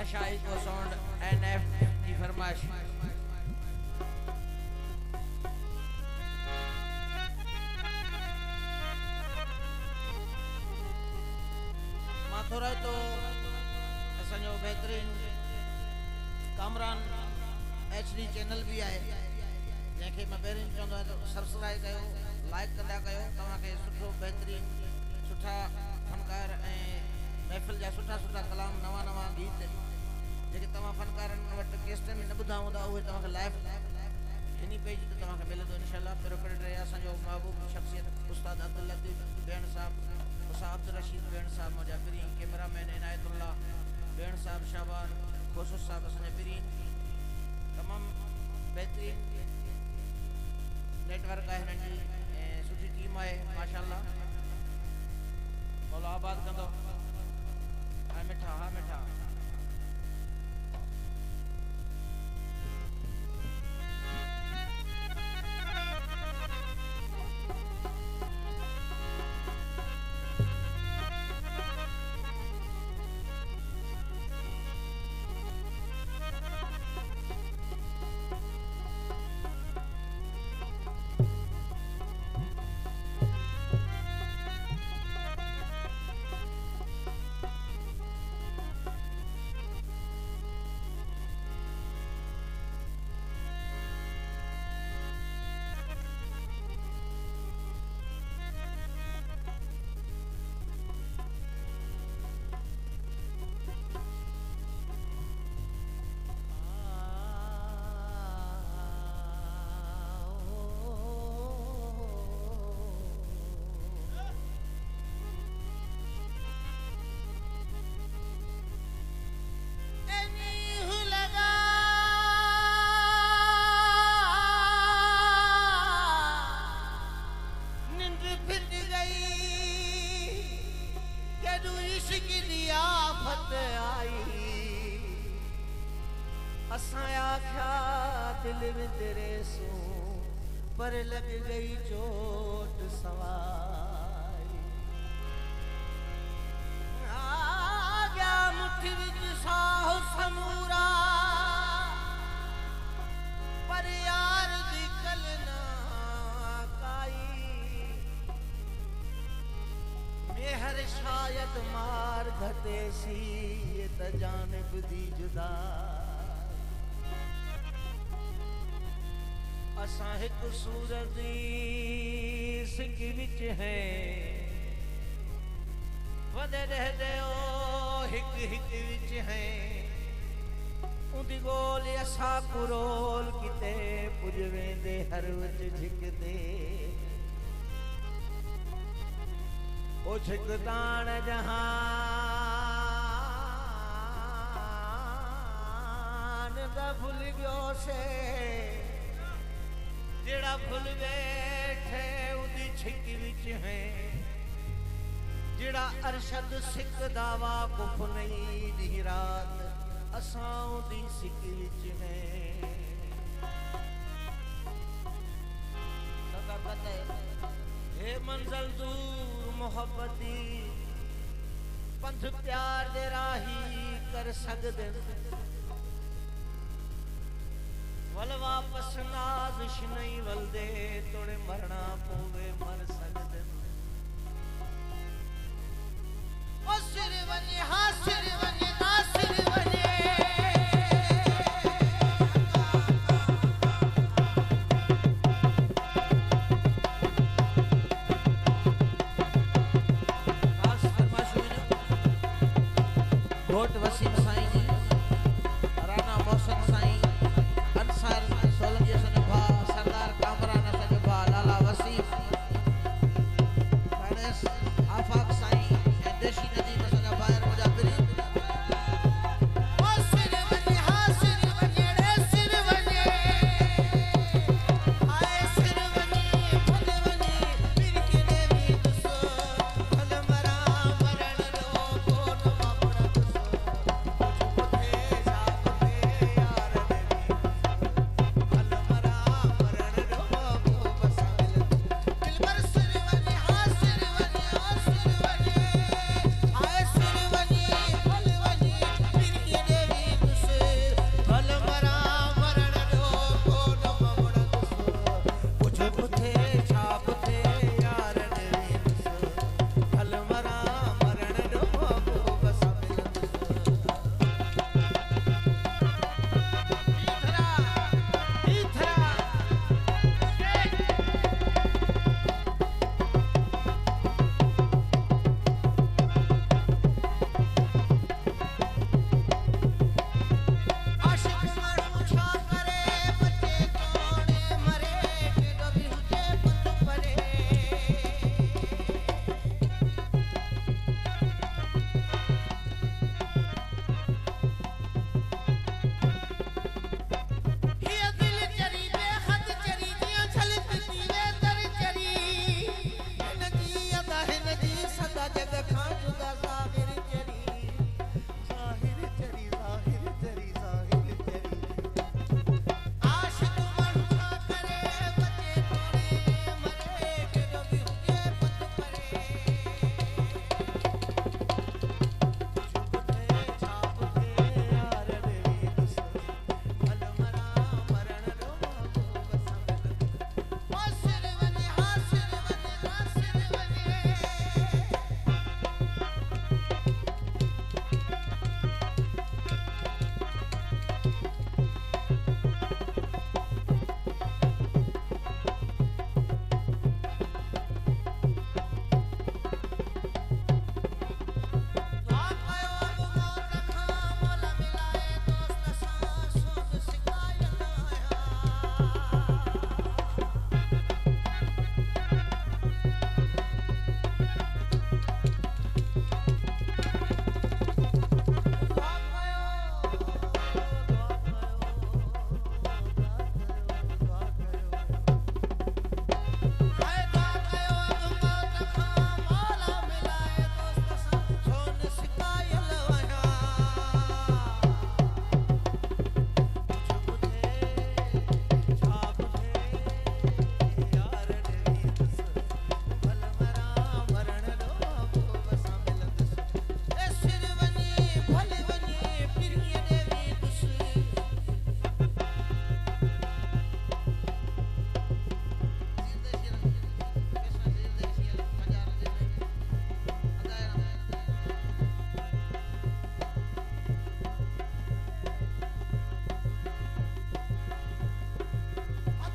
बादशाह को sound NF की फरमाइश माथुरा तो असंजो बेहतरीन कामरान एचडी चैनल भी है जैसे मैं पहिरीं चवंदो आहियां तो सब्सक्राइब कयो लाइक कंदा कयो तव्हांखे सुठो बेहतरीन सुठा फनकार महफ़िल जा सुठा सुठा कलाम नवा नवा गीत जेके तव्हां फनकारनि वटि केसटनि में न ॿुधा हूंदा उहे तव्हांखे लाइव हिन पेज ते तव्हांखे मिलंदो इंशाअल्लाह। पहिरियों क्रेडिट आहे असांजो महबूब शख्सियत उस्ताद अब्दुल लतीफ़ भेण साहब उस्ताद अब्दुल रशीद भेण साहब मुंहिंजा पिरीन कैमरामैन इनायतुल्ला भेण साहब शाबान खोसूस साहब असांजा पिरीन तमामु बेहतरीन नेटवर्क आहे हिननि जी ऐं सुठी टीम आहे माशाअल्लाह। मौला आबाद कंदो हा मिठा हा मिठा पर लग गई चोट सवाई आ गया मुट्ठी विच साह समूरा पर यार दी कल ना काई मेहर शायद मार घटे सी ये त जानिब दी जुदा असां हिकु सूरत सिक विच है वदे रहदे ओ हिक हिक विच है उंदी गोल असां कुरोल किते पुज वेंदे हर विच झिकदे ओ झिकदान जहान दा भुल गयो से जेड़ा भुल बैठे उदी छिक विच है जेड़ा अरशद सिक दावा कुफ नहीं दी रात असां उदी सिक विच है हे मंजिल दूर मोहब्बती पंथ प्यार दे राही कर सकदे वल वापस नाज़िश नहीं वलदे तोड़े मरना पोवे मर सकदे ओ सिर वने हा सिर वने ना सिर वने खास फरमाइश घोट वसीम साईं जी राना मोहसिन साईं सोलंकी असांजो भाउ सरदार कामरान असांजो भाउ लाला वसीफ फाइनेंस आफाक साईं ऐं देशी नदीम असांजा ॿाहिरि मुंहिंजा पिरीन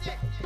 छे